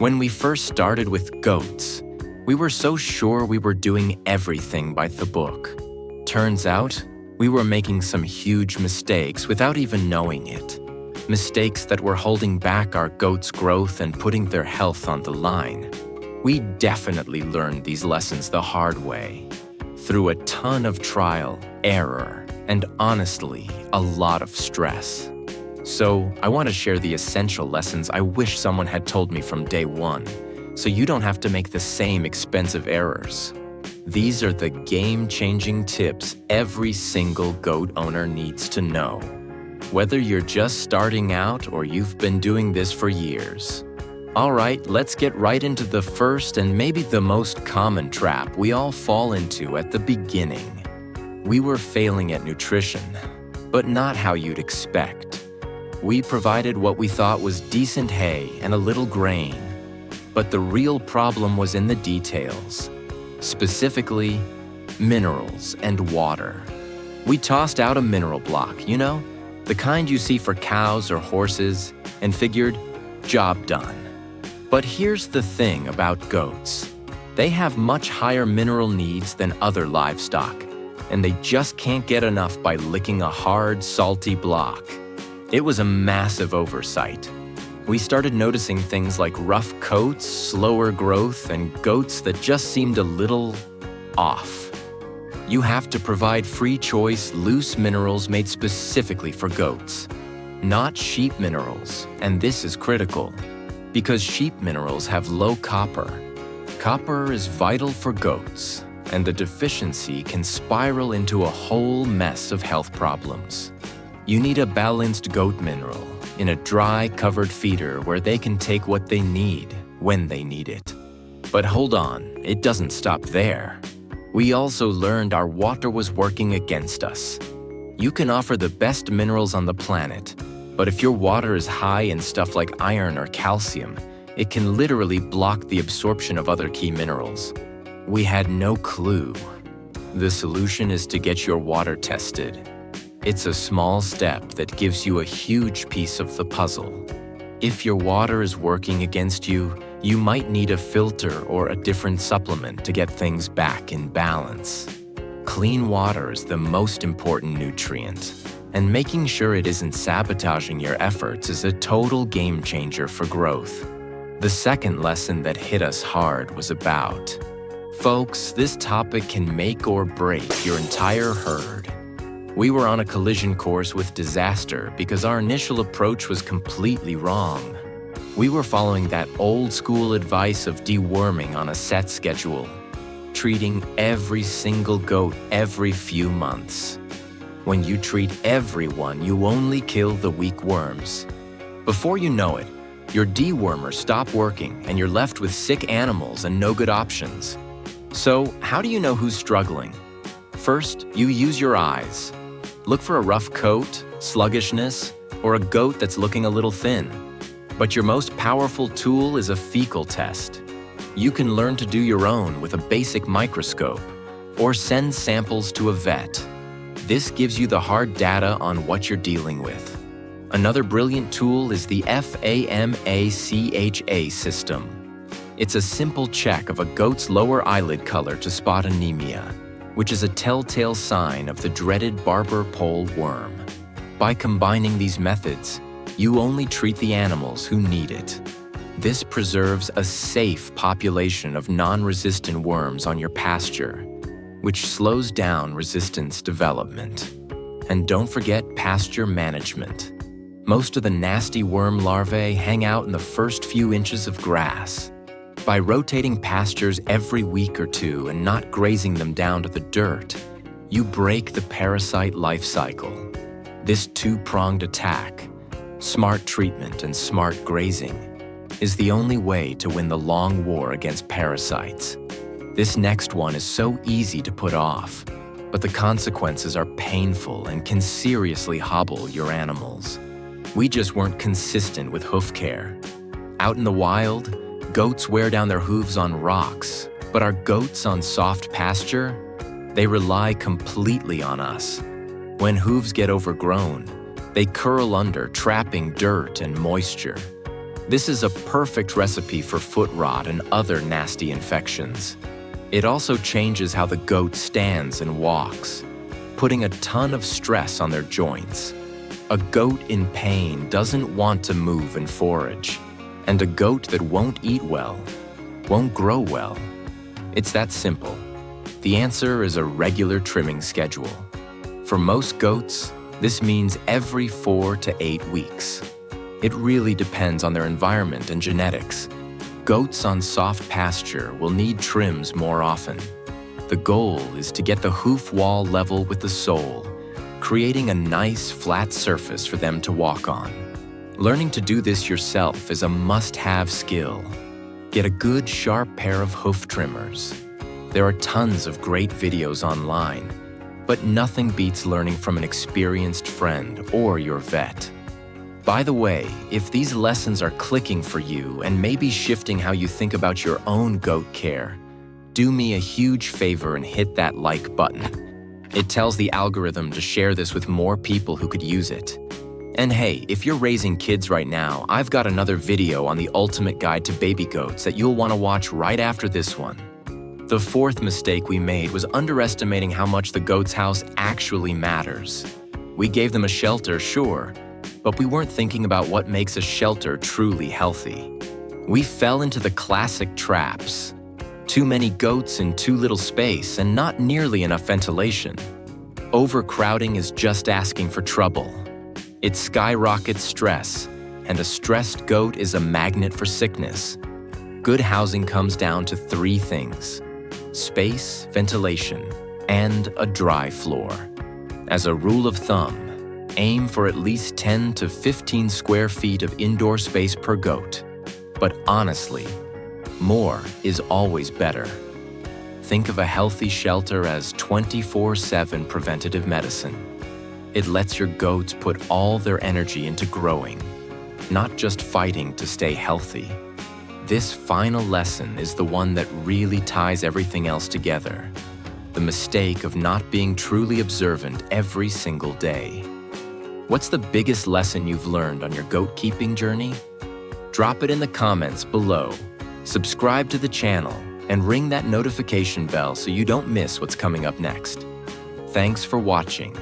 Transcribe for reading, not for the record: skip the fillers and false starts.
When we first started with goats, we were so sure we were doing everything by the book. Turns out, we were making some huge mistakes without even knowing it. Mistakes that were holding back our goats' growth and putting their health on the line. We definitely learned these lessons the hard way, through a ton of trial, error, and honestly, a lot of stress. So, I want to share the essential lessons I wish someone had told me from day one, so you don't have to make the same expensive errors. These are the game-changing tips every single goat owner needs to know, whether you're just starting out or you've been doing this for years. All right, let's get right into the first and maybe the most common trap we all fall into at the beginning. We were failing at nutrition, but not how you'd expect. We provided what we thought was decent hay and a little grain, but the real problem was in the details. Specifically, minerals and water. We tossed out a mineral block, you know, the kind you see for cows or horses, and figured, job done. But here's the thing about goats. They have much higher mineral needs than other livestock, and they just can't get enough by licking a hard, salty block. It was a massive oversight. We started noticing things like rough coats, slower growth, and goats that just seemed a little off. You have to provide free choice, loose minerals made specifically for goats, not sheep minerals, and this is critical, because sheep minerals have low copper. Copper is vital for goats, and the deficiency can spiral into a whole mess of health problems. You need a balanced goat mineral in a dry, covered feeder where they can take what they need when they need it. But hold on, it doesn't stop there. We also learned our water was working against us. You can offer the best minerals on the planet, but if your water is high in stuff like iron or calcium, it can literally block the absorption of other key minerals. We had no clue. The solution is to get your water tested. It's a small step that gives you a huge piece of the puzzle. If your water is working against you, you might need a filter or a different supplement to get things back in balance. Clean water is the most important nutrient, and making sure it isn't sabotaging your efforts is a total game changer for growth. The second lesson that hit us hard was about, folks, this topic can make or break your entire herd. We were on a collision course with disaster because our initial approach was completely wrong. We were following that old school advice of deworming on a set schedule, treating every single goat every few months. When you treat everyone, you only kill the weak worms. Before you know it, your dewormer stopped working and you're left with sick animals and no good options. So, how do you know who's struggling? First, you use your eyes. Look for a rough coat, sluggishness, or a goat that's looking a little thin. But your most powerful tool is a fecal test. You can learn to do your own with a basic microscope, or send samples to a vet. This gives you the hard data on what you're dealing with. Another brilliant tool is the FAMACHA system. It's a simple check of a goat's lower eyelid color to spot anemia, which is a telltale sign of the dreaded barber pole worm. By combining these methods, you only treat the animals who need it. This preserves a safe population of non-resistant worms on your pasture, which slows down resistance development. And don't forget pasture management. Most of the nasty worm larvae hang out in the first few inches of grass. By rotating pastures every week or two and not grazing them down to the dirt, you break the parasite life cycle. This two-pronged attack, smart treatment and smart grazing, is the only way to win the long war against parasites. This next one is so easy to put off, but the consequences are painful and can seriously hobble your animals. We just weren't consistent with hoof care. Out in the wild, goats wear down their hooves on rocks, but our goats on soft pasture, they rely completely on us. When hooves get overgrown, they curl under, trapping dirt and moisture. This is a perfect recipe for foot rot and other nasty infections. It also changes how the goat stands and walks, putting a ton of stress on their joints. A goat in pain doesn't want to move and forage, and a goat that won't eat well won't grow well. It's that simple. The answer is a regular trimming schedule. For most goats, this means every 4 to 8 weeks. It really depends on their environment and genetics. Goats on soft pasture will need trims more often. The goal is to get the hoof wall level with the sole, creating a nice flat surface for them to walk on. Learning to do this yourself is a must-have skill. Get a good sharp pair of hoof trimmers. There are tons of great videos online, but nothing beats learning from an experienced friend or your vet. By the way, if these lessons are clicking for you and maybe shifting how you think about your own goat care, do me a huge favor and hit that like button. It tells the algorithm to share this with more people who could use it. And hey, if you're raising kids right now, I've got another video on the ultimate guide to baby goats that you'll want to watch right after this one. The fourth mistake we made was underestimating how much the goat's house actually matters. We gave them a shelter, sure, but we weren't thinking about what makes a shelter truly healthy. We fell into the classic traps. Too many goats in too little space and not nearly enough ventilation. Overcrowding is just asking for trouble. It skyrockets stress, and a stressed goat is a magnet for sickness. Good housing comes down to 3 things: space, ventilation, and a dry floor. As a rule of thumb, aim for at least 10 to 15 square feet of indoor space per goat. But honestly, more is always better. Think of a healthy shelter as 24/7 preventative medicine. It lets your goats put all their energy into growing, not just fighting to stay healthy. This final lesson is the one that really ties everything else together. The mistake of not being truly observant every single day. What's the biggest lesson you've learned on your goat keeping journey? Drop it in the comments below. Subscribe to the channel and ring that notification bell so you don't miss what's coming up next. Thanks for watching.